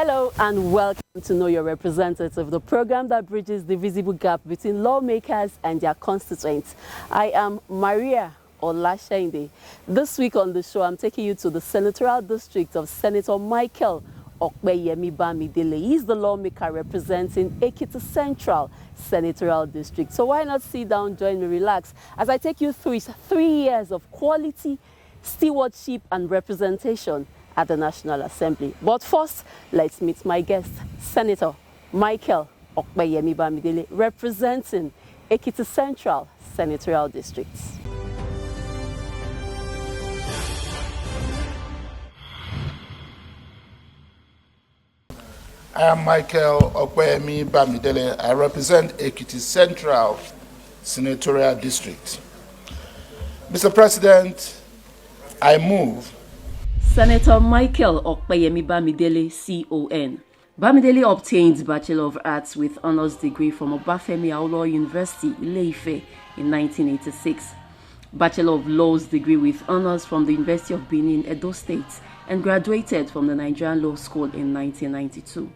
Hello and welcome to Know Your Representative, the program that bridges the visible gap between lawmakers and their constituents. I am Maria Olashainde. This week on the show, I'm taking you to the senatorial district of Senator Michael Bamidele. He's the lawmaker representing Ekiti Central Senatorial District. So why not sit down, join me, relax, as I take you through his 3 years of quality stewardship and representation at the National Assembly. But first, let's meet my guest, Senator Michael Bamidele, representing Ekiti Central Senatorial District. I am Michael Bamidele. I represent Ekiti Central Senatorial District. Mr. President, I move Senator Michael Bamidele, CON. Bamidele obtained Bachelor of Arts with Honours degree from Obafemi Awolowo University, Ile-Ife in 1986, Bachelor of Laws degree with Honours from the University of Benin, Edo State, and graduated from the Nigerian Law School in 1992.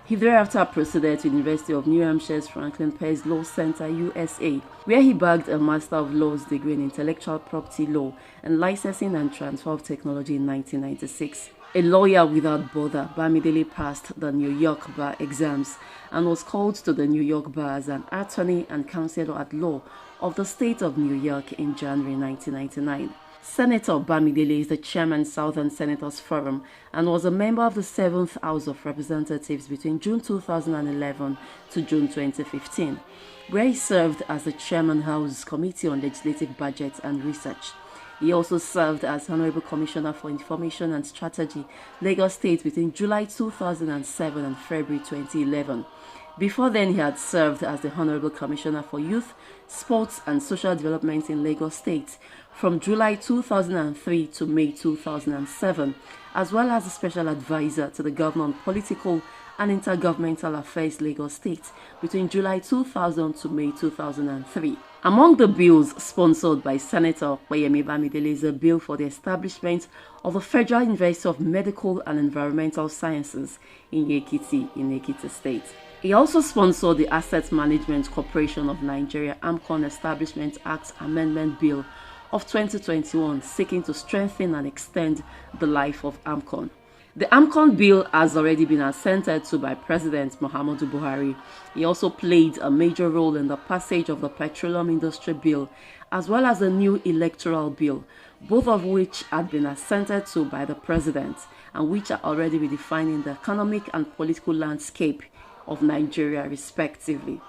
He thereafter proceeded to the University of New Hampshire's Franklin Pierce Law Center, USA, where he bagged a Master of Laws degree in Intellectual Property Law and Licensing and Transfer of Technology in 1996. A lawyer without bother, Bamidele passed the New York Bar exams and was called to the New York Bar as an attorney and counselor at law of the state of New York in January 1999. Senator Bamidele is the chairman Southern Senators Forum and was a member of the 7th House of Representatives between June 2011 to June 2015, where he served as the chairman House Committee on Legislative Budget and Research. He also served as Honorable Commissioner for Information and Strategy, Lagos State between July 2007 and February 2011. Before then, he had served as the Honorable Commissioner for Youth, Sports and Social Development in Lagos State from July 2003 to May 2007, as well as a Special Advisor to the Governor on Political and Intergovernmental Affairs, Lagos State, between July 2000 to May 2003. Among the bills sponsored by Senator Bamidele is a bill for the establishment of a Federal University of Medical and Environmental Sciences in Ekiti State. He also sponsored the Asset Management Corporation of Nigeria AMCON Establishment Act Amendment Bill of 2021, seeking to strengthen and extend the life of AMCON. The AMCON bill has already been assented to by President Muhammadu Buhari. He also played a major role in the passage of the Petroleum Industry Bill, as well as the new Electoral Bill, both of which had been assented to by the President and which are already redefining the economic and political landscape of Nigeria respectively.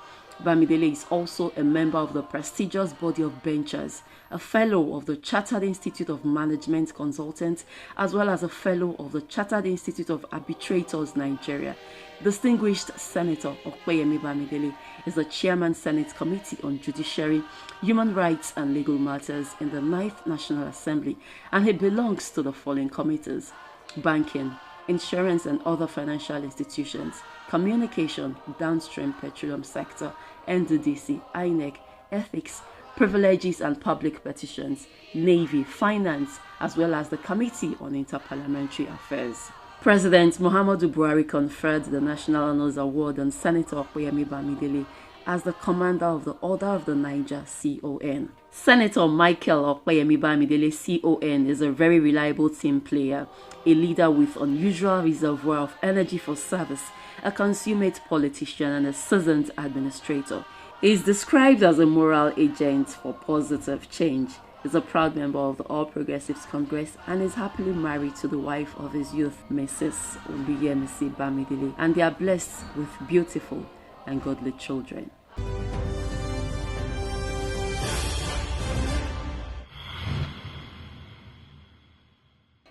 Bamidele is also a member of the prestigious body of benchers, a fellow of the Chartered Institute of Management Consultants, as well as a fellow of the Chartered Institute of Arbitrators Nigeria. Distinguished Senator Bamidele is the Chairman Senate Committee on Judiciary, Human Rights and Legal Matters in the 9th National Assembly, and he belongs to the following committees: Banking, Insurance and other financial institutions, Communication, Downstream Petroleum Sector, NDDC, INEC, Ethics, Privileges and Public Petitions, Navy, Finance, as well as the Committee on Interparliamentary Affairs. President Muhammadu Buhari conferred the National Honours Award on Senator Bamidele as the Commander of the Order of the Niger, CON. Senator Michael Bamidele, CON, is a very reliable team player, a leader with unusual reservoir of energy for service, a consummate politician and a seasoned administrator. He is described as a moral agent for positive change. He is a proud member of the All Progressives Congress and is happily married to the wife of his youth, Mrs. Oluyemisi Bamidele, and they are blessed with beautiful and godly children.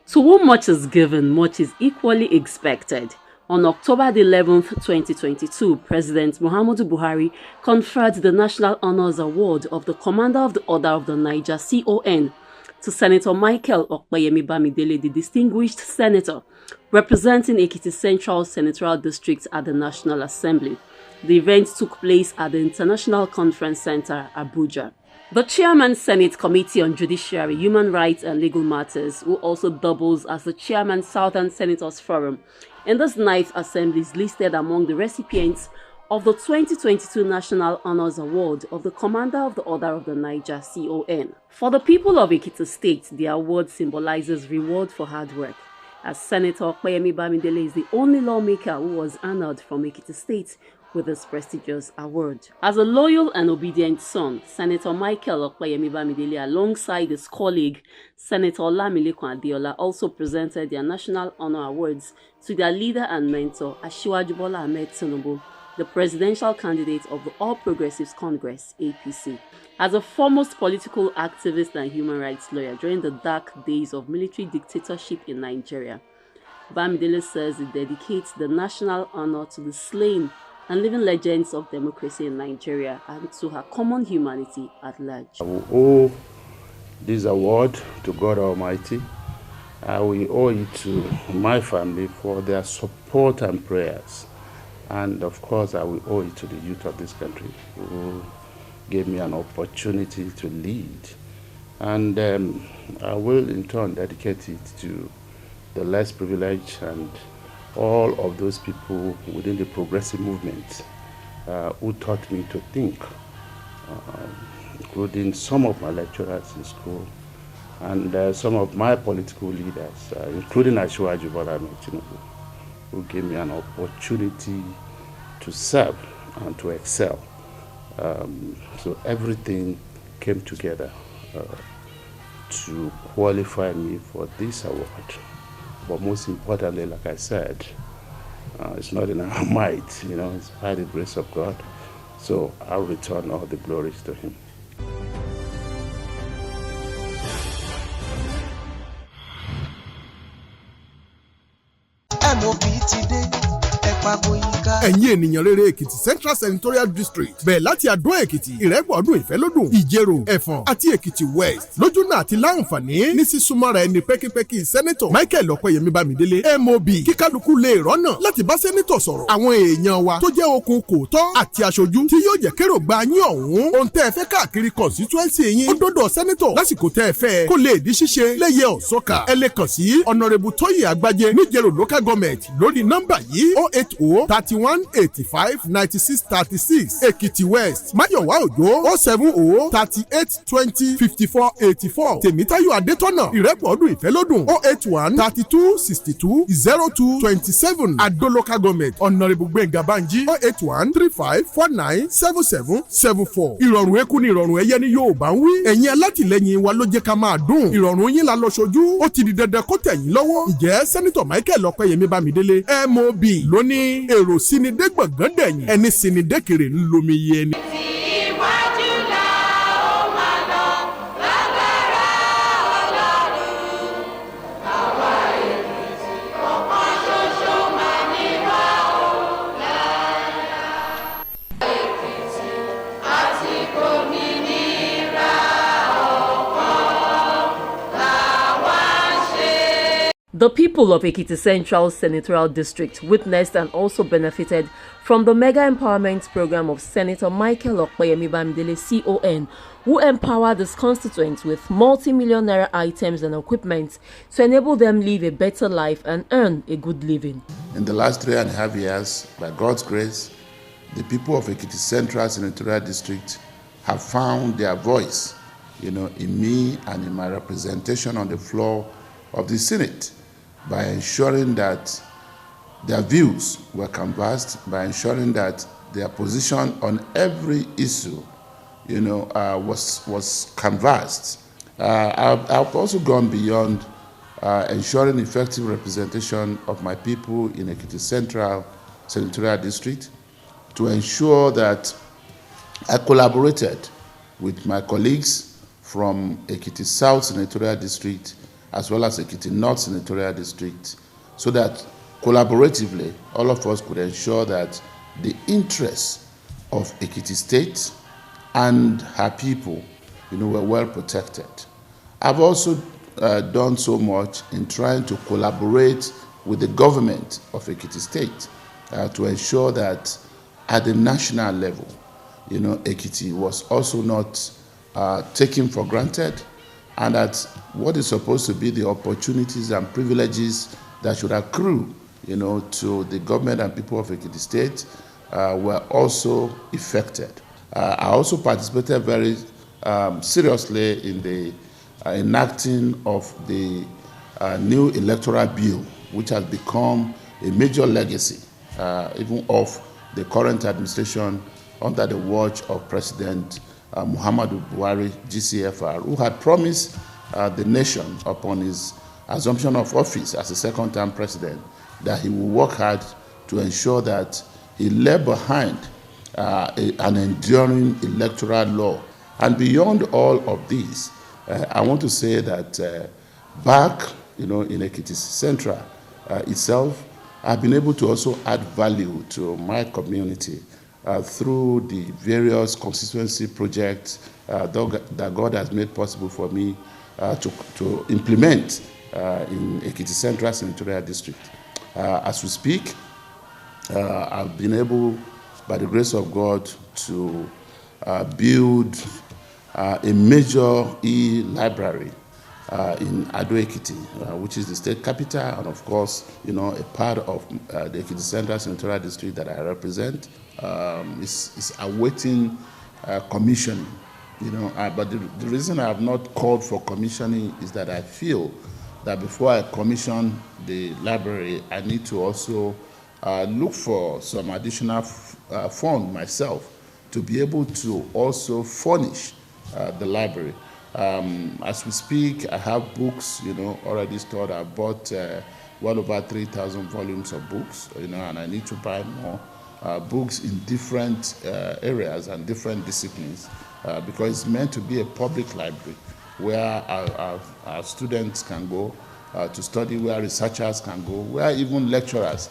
To whom much is given, much is equally expected. On October 11, 2022, President Muhammadu Buhari conferred the National Honours Award of the Commander of the Order of the Niger, CON, to Senator Michael Bamidele, the distinguished senator representing Ekiti Central Senatorial District at the National Assembly. The event took place at the International Conference Center, Abuja. The Chairman Senate Committee on Judiciary, Human Rights and Legal Matters, who also doubles as the Chairman Southern Senators Forum, And this ninth assembly is listed among the recipients of the 2022 National Honours Award of the Commander of the Order of the Niger (CON). For the people of Ekiti State, the award symbolizes reward for hard work, as Senator Bamidele is the only lawmaker who was honoured from Ekiti State with this prestigious award. As a loyal and obedient son, Senator Michael Bamidele, alongside his colleague Senator Lawmaker Adiola, also presented their National Honour Awards to their leader and mentor, Asiwaju Bola Ahmed Tinubu, the presidential candidate of the All Progressives Congress, APC. As a foremost political activist and human rights lawyer during the dark days of military dictatorship in Nigeria, Bamidele says he dedicates the national honor to the slain and living legends of democracy in Nigeria and to her common humanity at large. I will owe this award to God Almighty. I will owe it to my family for their support and prayers. And of course, I will owe it to the youth of this country who gave me an opportunity to lead. And I will in turn dedicate it to the less privileged and all of those people within the progressive movement who taught me to think, including some of my lecturers in school and some of my political leaders, including Asiwaju Bola Ahmed Tinubu, who gave me an opportunity to serve and to excel. So everything came together to qualify me for this award. But most importantly, like I said, it's not in our might, it's by the grace of God. So I'll return all the glories to Him. ẹ̀yin ènìyàn rere Èkìtì Central Senatorial District bẹ̀ẹ̀ láti Àdó Èkìtì, Ìrẹ́pọ̀dùn, Ìfẹ́lódùn, Ìjẹ̀rò, Ẹ̀fọ̀n àti Èkìtì West lójúnà àti láǹfààní ní sísúnmọ́ra ẹni pẹ́kípẹ́kí Sẹ́nẹ́tọ̀ Michael Bamidele MOB kíkálukú lè rọ́nà láti bá Sẹ́nẹ́tọ̀ sọ̀rọ̀. Àwọn èèyàn wa tó jẹ́ okun kòótọ́ àti aṣojú tí yóò jẹ́ kérò gba yín ọ̀hún ohun tẹ́ ẹ fẹ́ káàkiri constituency yín ó dọ́dọ̀ Sẹ́nẹ́tọ̀ lásìkò tẹ́ ẹ fẹ́ kó lè di ṣíṣe lẹ́yẹ ọ̀sọ́kà. Ẹ lè kàn sí Honourable Tóyè Àgbájé níjẹ̀rò local government lórí nọ́mbà yìí 080-31-85-96-36. Èkìtì West Máyọ̀wá Òjó 070-38-20-54-84. Tèmítáyọ̀ Adétọ́nà Ìrẹ́pọ̀dùn Ìfẹ́lódùn 081-32-62-02-27. Àdó local government Honourable Gbẹ̀ngà Bánjí 081-35-49-7774. Ìrọ̀rùn eku ni ìrọ̀rùn ẹyẹ ní Yorùbá ń wí. Ẹ̀yin alátìlẹ́yìn wa ló jẹ́ ká máa dùn. Ìrọ̀rùn yín la lọ ṣojú. Ó ti di dandan kó tẹ̀yìn lọ́wọ́. Ǹjẹ́ Sẹ́nitọ̀ Michael Bamidele MOB ló ní èrò sinidé gbọ̀ngàn dẹ̀yìn ẹni sinidé kiri ńlomi yẹni. The people of Ekiti Central Senatorial District witnessed and also benefited from the mega empowerment program of Senator Michael Bamidele CON, who empowered his constituents with multi-million naira items and equipment to enable them live a better life and earn a good living. In the last 3.5 years, by God's grace, the people of Ekiti Central Senatorial District have found their voice, in me and in my representation on the floor of the Senate, by ensuring that their views were canvassed, by ensuring that their position on every issue, was canvassed. I've also gone beyond ensuring effective representation of my people in Ekiti Central Senatorial District to ensure that I collaborated with my colleagues from Ekiti South Senatorial District as well as Ekiti North Senatorial District, so that collaboratively all of us could ensure that the interests of Ekiti State and her people were well protected. I've also done so much in trying to collaborate with the government of Ekiti State to ensure that at the national level, Ekiti was also not taken for granted, and that what is supposed to be the opportunities and privileges that should accrue, to the government and people of Ekiti State were also affected. I also participated very seriously in the enacting of the new electoral bill, which has become a major legacy, even of the current administration under the watch of President Muhammadu Buhari, GCFR, who had promised the nation upon his assumption of office as a second-term president that he will work hard to ensure that he left behind an enduring electoral law. And beyond all of these, I want to say that back, in Ekiti Central itself, I've been able to also add value to my community through the various constituency projects that God has made possible for me to implement in Ekiti Central Senatorial District. As we speak, I've been able, by the grace of God, to build a major e-library in Ado Ekiti, which is the state capital, and of course, a part of the Ekiti Central Senatorial District that I represent is awaiting commissioning. But the reason I have not called for commissioning is that I feel that before I commission the library, I need to also look for some additional fund myself to be able to also furnish the library. As we speak, I have books, already stored. I bought well over 3,000 volumes of books, and I need to buy more books in different areas and different disciplines because it's meant to be a public library where our students can go to study, where researchers can go, where even lecturers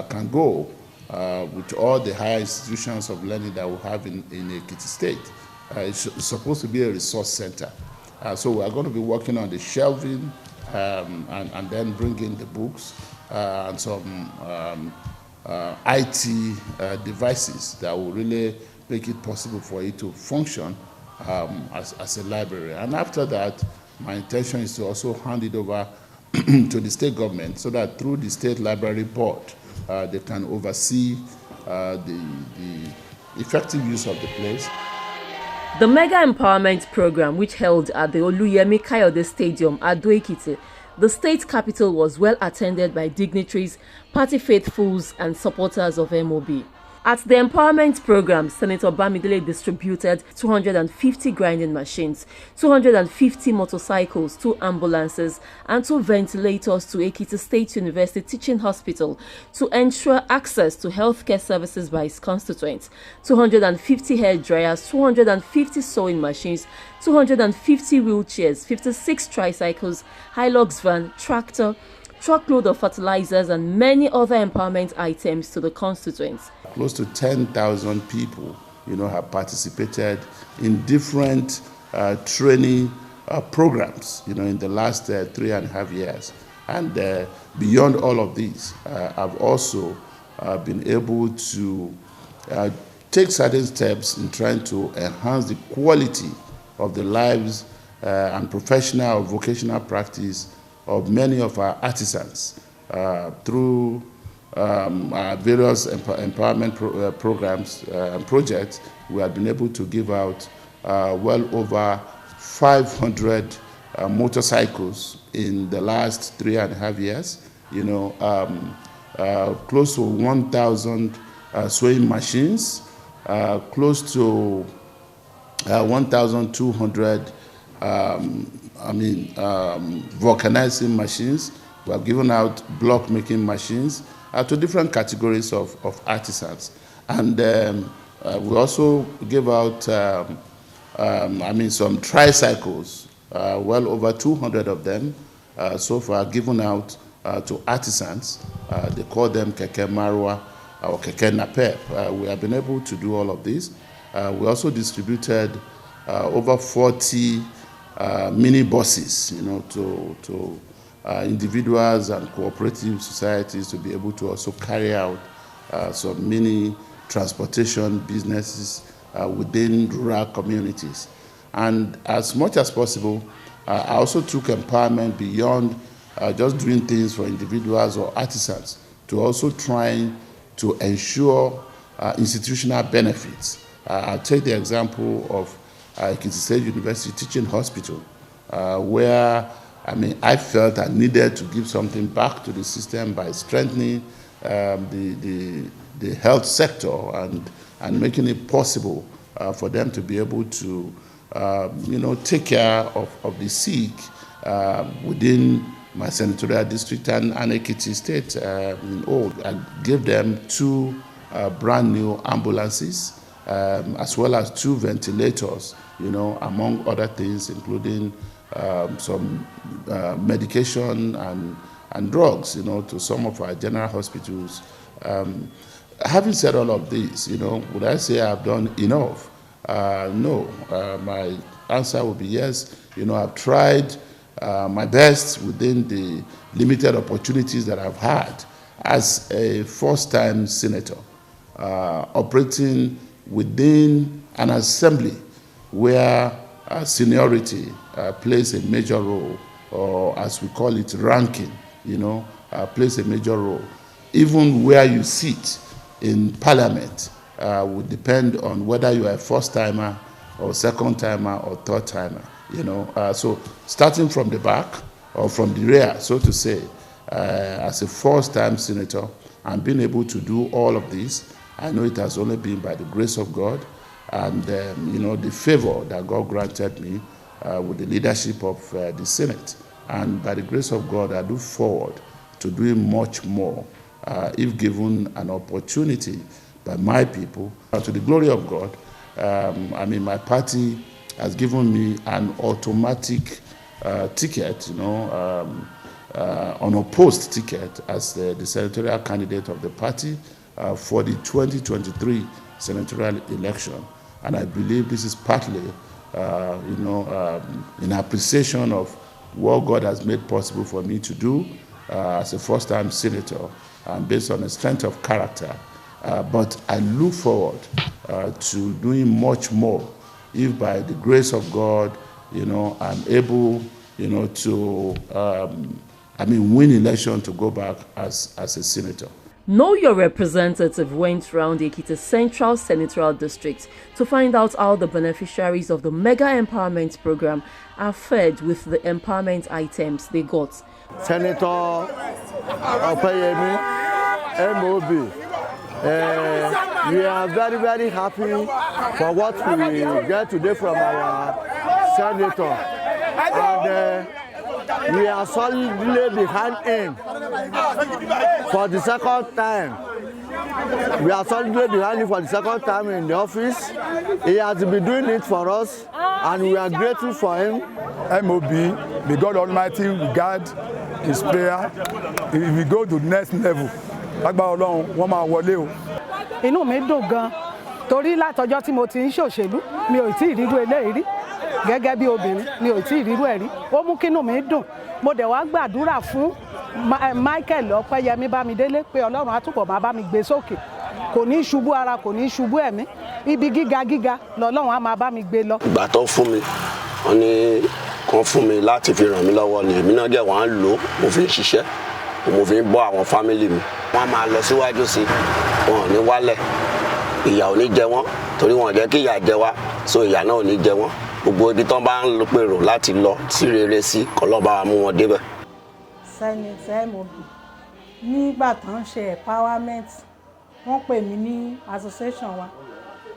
can go with all the higher institutions of learning that we have in Ekiti State. It's supposed to be a resource center. So we are going to be working on the shelving and then bringing the books and some IT devices that will really make it possible for it to function as a library. And after that, my intention is to also hand it over to the state government so that through the state library board, they can oversee the effective use of the place. The Mega Empowerment Program, which held at the Oluyemi Kayode Stadium at Ado Ekiti, the state capital, was well attended by dignitaries, party faithfuls and supporters of MOB. At the empowerment program, Senator Bamidele distributed 250 grinding machines, 250 motorcycles, 2 ambulances, and 2 ventilators to Ekiti State University Teaching Hospital to ensure access to healthcare services by its constituents, 250 hair dryers, 250 sewing machines, 250 wheelchairs, 56 tricycles, Hilux van, tractor, truckload of fertilizers and many other empowerment items to the constituents. Close to 10,000 people, have participated in different training programs, in the last 3.5 years. And beyond all of these, I've also been able to take certain steps in trying to enhance the quality of the lives and professional or vocational practice of many of our artisans through our various empowerment programs and projects. We have been able to give out well over 500 motorcycles in the last 3.5 years. Close to 1,000 sewing machines, close to 1,200 vulcanizing machines. We have given out block making machines to different categories of artisans. And we also gave out some tricycles, well over 200 of them so far given out to artisans. They call them Keke Marwa or Keke Napep. We have been able to do all of this. We also distributed over 40 mini buses, to individuals and cooperative societies to be able to also carry out some mini transportation businesses within rural communities. And as much as possible, I also took empowerment beyond just doing things for individuals or artisans to also trying to ensure institutional benefits. I'll take the example of Ekiti State University Teaching Hospital, where I felt I needed to give something back to the system by strengthening the health sector and making it possible for them to be able to take care of the sick within my senatorial district and Ekiti State. I gave them 2 brand new ambulances, as well as 2 ventilators, among other things, including some medication and drugs, to some of our general hospitals. Having said all of this, would I say I've done enough? No. My answer would be yes. I've tried my best within the limited opportunities that I've had as a first-time senator, operating within an assembly where seniority plays a major role, or as we call it, ranking, plays a major role. Even where you sit in parliament would depend on whether you are a first-timer or second-timer or third-timer, So starting from the back or from the rear, so to say, as a first-time senator, and being able to do all of this, I know it has only been by the grace of God and, the favor that God granted me with the leadership of the Senate. And by the grace of God, I look forward to doing much more if given an opportunity by my people. To the glory of God, my party has given me an automatic ticket, unopposed ticket as the senatorial candidate of the party for the 2023 senatorial election. And I believe this is partly, in appreciation of what God has made possible for me to do as a first-time senator, and based on a strength of character. But I look forward to doing much more if by the grace of God, I'm able, to, win election to go back as a senator. Know Your Representative went round Ekiti Central Senatorial District to find out how the beneficiaries of the Mega Empowerment Program are fed with the empowerment items they got. Senator Opeyemi, MOB, we are very, very happy for what we get today from our senator. And we are solidly behind him for the second time. We are solidly behind him for the second time in the office. He has been doing it for us, and we are grateful for him. MOB, may God Almighty regard his prayer. If we go to the next level, inú mi dùn gan torí látọjọ́ tí mo ti ń ṣòṣèlú mi ò tí ì rírú eléyìí rí gẹ́gẹ́ bí obìnrin mi ò tí ì rírú ẹ̀ rí ó mú kínú mi dùn mo dẹ̀ wá gbàdúrà fún Michael Ọpẹ́yẹmí Bámidélé pé Ọlọ́run á túbọ̀ máa bá mi gbé sókè kò ní ṣubú ara kò ní ṣubú ẹ̀mí ibi gíga gíga lọ́lọ́run á máa bá mi gbé lọ. Ìgbà tó fún mi wọ́n ní kàn fún mi láti fi ràn mí lọ́wọ́ ni èmi náà jẹ́ wọ́n á lò mo fi ń ṣiṣẹ́ mo fi ń bọ́ àwọn fámìlì mi wọ́n á máa lọ síwájú sí wọn ò ní wálẹ̀ ìyà ò ní jẹ wọ́n torí wọn jẹ́ kí ìyà jẹ wá so ìyà náà ò ní jẹ wọ́n gbogbo ibi tán bá ń pèrò láti lọ sí rere sí kọlọ́ba mú wọn débẹ̀. Senator MOB nígbà tó ń ṣe empowerment wọ́n pè mí ní association wa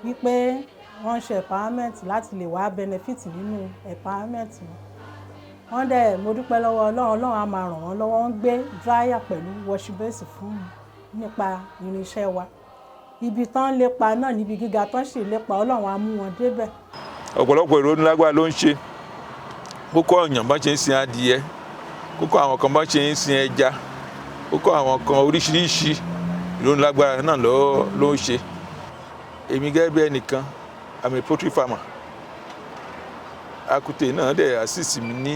wípé wọ́n ṣe empowerment láti lè wá benefit nínú empowerment wọ́n dẹ̀ mo dúpẹ́ lọ́wọ́ Ọlọ́run á máa ràn wọ́n lọ́wọ́ wọ́n gbé dryer pẹ̀lú wash base fún mi nípa irinṣẹ́ wa ibi tán lépa náà níbi gíga tán sì lépa Ọlọ́run á mú wọn débẹ̀. Ọ̀pọ̀lọpọ̀ èrò ńlágbá ló ń ṣe kókó ọ̀yàn bá ṣe ń sin adìyẹ kókó àwọn kan bá ṣe ń sin ẹja kókó àwọn kan oríṣiríṣi èrò ńlágbá náà ló ń ṣe. Èmi gẹ́gẹ́ bí ẹnìkan I'm a poultry farmer. Akute náà dẹ̀ assist mi ní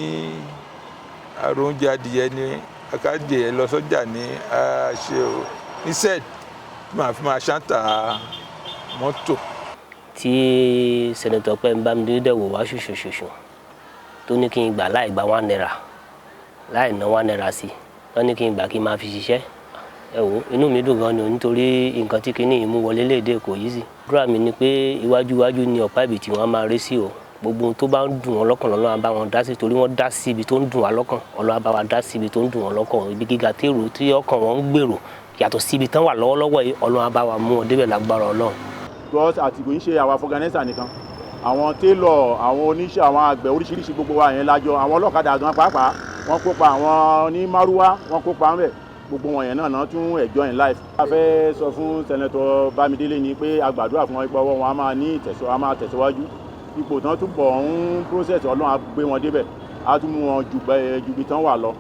àrò oúnjẹ adìyẹ ní akadìyẹ lọ sọ́jà ní àṣẹ o instead máa fi máa ṣáńtà mọ́tò. Tí Senator Bamidele dẹ̀ wò wá ṣoṣoṣoṣo tó ní kí n gbà láì gba 1 naira láì ná 1 naira sí wọ́n ní kí n gbà kí n máa fi ṣiṣẹ́ ẹ wò inú mi dùn gan ni nítorí nǹkan tí kinní yìí mú wọlé léde kò yí sí. àdúrà mi ni pé iwájú ni ọ̀pá ibi tí wọ́n máa rí sí o. gbogbo ohun tó bá ń dùn wọn lọ́kàn Ọlọ́run á bá wọn dá sí torí wọ́n dá sí ibi tó ń dùn wá lọ́kàn. Ọlọ́run á bá wa dá sí ibi tó ń dùn wọn lọ́kàn. Ibi gíga tèrò tí ọkàn wọn ń gbèrò yàtọ̀ sí ibi tán wà lọ́wọ́lọ́wọ́ yìí Ọlọ́run á bá wa mú wọn débẹ̀ lágbára Ọlọ́run. because àtìkò yìí ṣe àwọn afọganẹ́sà nìkan àwọn télọ̀ àwọn oníṣẹ́ àwọn àgbẹ̀ oríṣiríṣi gbogbo wa yẹn lájọ àwọn ọlọ́kadà gan pàápàá wọ́n kópa àwọn onímárúwá wọ́n kópa ń bẹ̀ gbogbo wọn yẹn náà tún enjoy life. a fẹ́ sọ fún Senator Bamidele ni pé a gbàdúrà fún wọn ipò ọwọ́ wọn a máa tẹ̀síwájú ipò tán túbọ̀ ń process Ọlọ́run á gbé wọn débẹ̀ á tún mú wọn ju ibi tán wà lọ.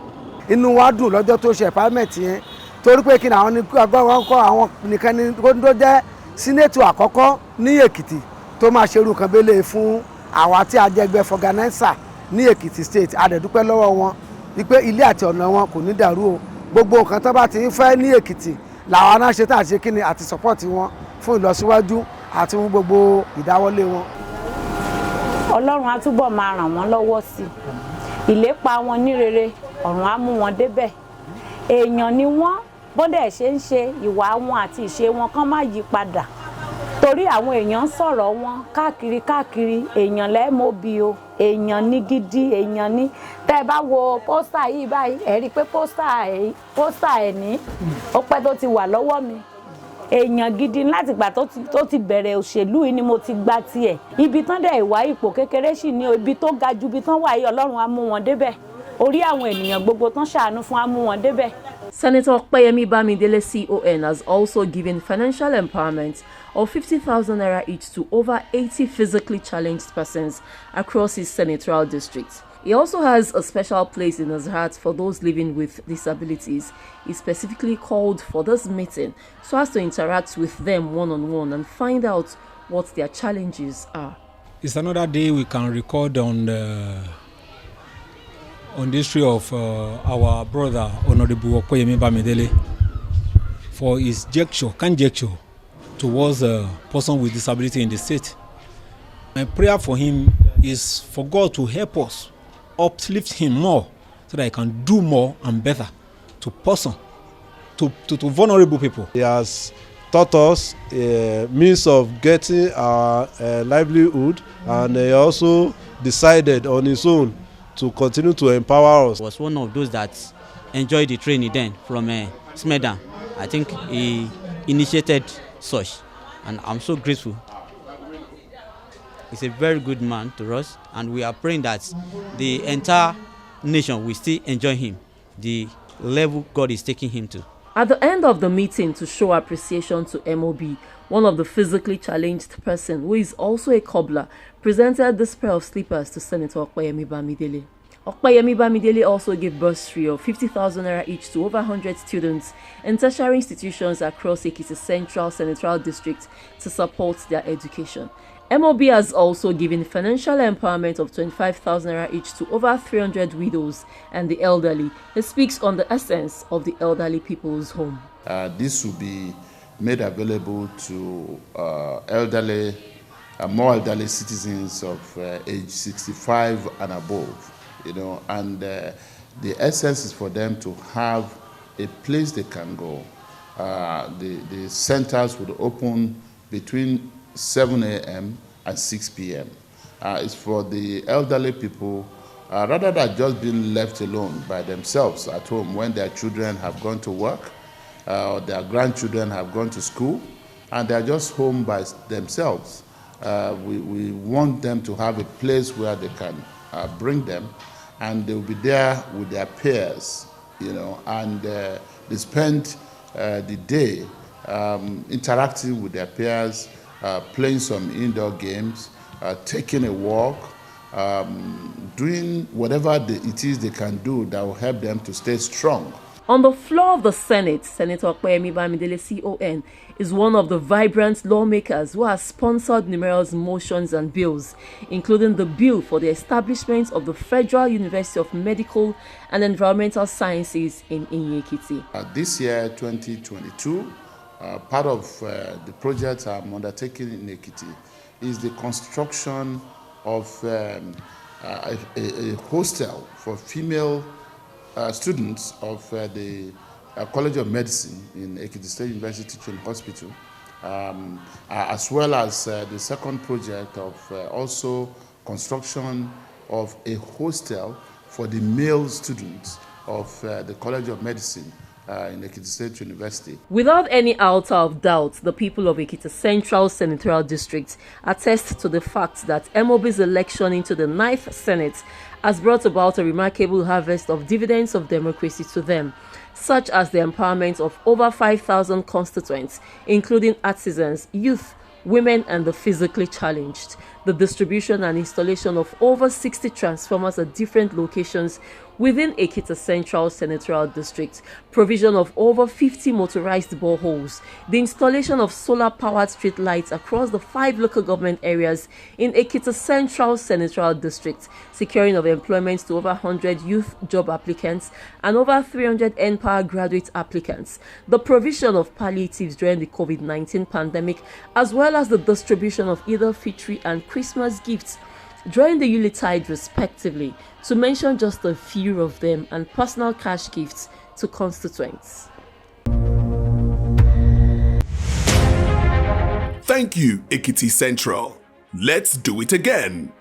inú wa dùn lọ́jọ́ tó ṣe empowerment yẹn torí pé kí ni àwọn wọn kọ́ àwọn nìkan ni tó jẹ́ sínétù àkọ́kọ́ ní Èkìtì tó máa ṣerú kan bẹ́lẹ̀ fún àwa tí a jẹgbẹ́ fọganẹ́sà ní Èkìtì state a dẹ̀ dúpẹ́ lọ́wọ́ wọn wípé ilé àti ọ̀nà wọn kò ní dàrú o gbogbo nǹkan tó bá ti ń fẹ́ ní Èkìtì làwọn náà ṣe tá àti kíni àti support wọn fún ìlọsíwájú àti fún gbogbo ìdáwọ́lé wọn. Ọlọ́run á túbọ̀ máa ràn wọ́n lọ́wọ́ sí i ìlépa wọn ní rere ọ̀run á mú wọn débẹ̀ èèyàn ni wọ́n bọ́dẹ̀ ṣe ń ṣe ìwà wọn àti ìṣe wọn kán má yí padà torí àwọn èèyàn ń sọ̀rọ̀ wọn káàkiri èèyàn lẹ́ẹ̀mọ́bí o èèyàn ní gidi èèyàn ní tẹ́ ẹ bá wo pósítà yìí báyìí ẹ rí i pé pósítà ẹ̀ ní ó pẹ́ tó ti wà lọ́wọ́ mi èèyàn gidi láti gbà tó ti bẹ̀rẹ̀ òṣèlú yìí ni mo ti gba tiẹ̀ ibi tán dẹ̀ ìwà ipò kékeré sì ní ibi tó ga ju ibi tán wà yìí Ọlọ́run á mú wọn débẹ̀ orí àwọn ènìyàn gbogbo tán ṣàánú fún á mú wọn débẹ̀. Senator Bamidele CON has also given financial empowerment of 50,000 naira each to over 80 physically challenged persons across his senatorial district. He also has a special place in his heart for those living with disabilities. He specifically called for this meeting so as to interact with them one-on-one and find out what their challenges are. It's another day we can record on the history of our brother Honorable Bamidele for his kind gesture towards a person with disability in the state. My prayer for him is for God to help us, uplift him more so that he can do more and better to vulnerable people. He has taught us a means of getting our livelihood, and he also decided on his own to continue to empower us. He was one of those that enjoyed the training then from Smedan. I think he initiated such, and I'm so grateful. He's a very good man to us, and we are praying that the entire nation will still enjoy him, the level God is taking him to. At the end of the meeting, to show appreciation to MOB, one of the physically challenged person, who is also a cobbler, presented this pair of slippers to Senator Bamidele. Bamidele also gave bursary of 50,000 naira each to over 100 students in tertiary institutions across Ekiti Central Senatorial District to support their education. MOB has also given financial empowerment of 25,000 naira each to over 300 widows and the elderly. He speaks on the essence of the elderly people's home. This will be made available to more elderly citizens of age 65 and above, and the essence is for them to have a place they can go. The centers would open between 7 a.m. and 6 p.m. It's for the elderly people, rather than just being left alone by themselves at home when their children have gone to work, or their grandchildren have gone to school, and they're just home by themselves. We want them to have a place where they can bring them, and they'll be there with their peers, and they spend the day interacting with their peers, playing some indoor games, taking a walk, doing whatever it is they can do that will help them to stay strong. On the floor of the Senate, Senator Bamidele CON is one of the vibrant lawmakers who has sponsored numerous motions and bills, including the bill for the establishment of the Federal University of Medical and Environmental Sciences in Ekiti. This year, 2022, part of the project I'm undertaking in Ekiti is the construction of a hostel for female students of the College of Medicine in Ekiti State University Teaching Hospital, as well as the second project of also construction of a hostel for the male students of the College of Medicine in Ekiti State University. Without any iota of doubt, the people of Ekiti Central Senatorial District attest to the fact that MOB's election into the 9th Senate has brought about a remarkable harvest of dividends of democracy to them, such as the empowerment of over 5,000 constituents, including artisans, youth, women and the physically challenged, the distribution and installation of over 60 transformers at different locations within Ekiti Central Senatorial District, provision of over 50 motorized boreholes, the installation of solar-powered street lights across the 5 local government areas in Ekiti Central Senatorial District, securing of employment to over 100 youth job applicants and over 300 NPower graduate applicants, the provision of palliatives during the COVID-19 pandemic, as well as the distribution of either Fitri and Christmas gifts during the Yuletide respectively, to mention just a few of them, and personal cash gifts to constituents. Thank you, Ekiti Central. Let's do it again.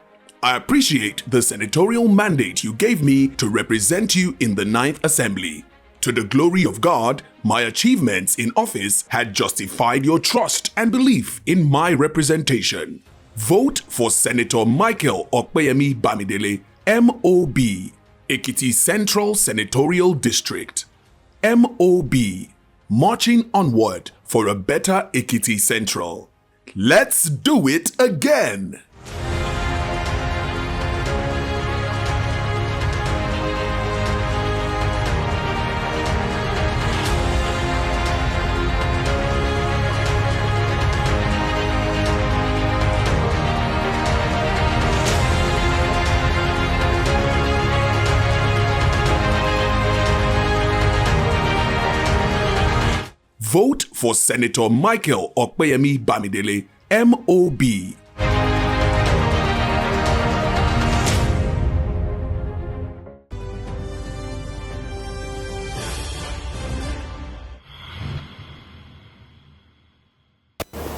I appreciate the senatorial mandate you gave me to represent you in the 9th Assembly. To the glory of God, my achievements in office had justified your trust and belief in my representation. Vote for Senator Michael Okpeyemi Bamidele, MOB, Ekiti Central Senatorial District. MOB, marching onward for a better Ekiti Central. Let's do it again! Vote for Senator Michael Okpeyemi Bamidele, MOB.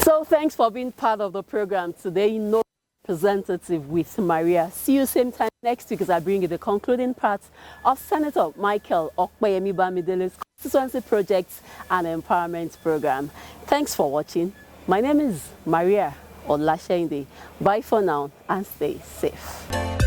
So thanks for being part of the program today. No representative with Maria. See you same time next week as I bring you the concluding part of Senator Michael Okpeyemi Bamidele's constituency projects and empowerment program. Thanks for watching. My name is Maria Olashende. Bye for now and stay safe.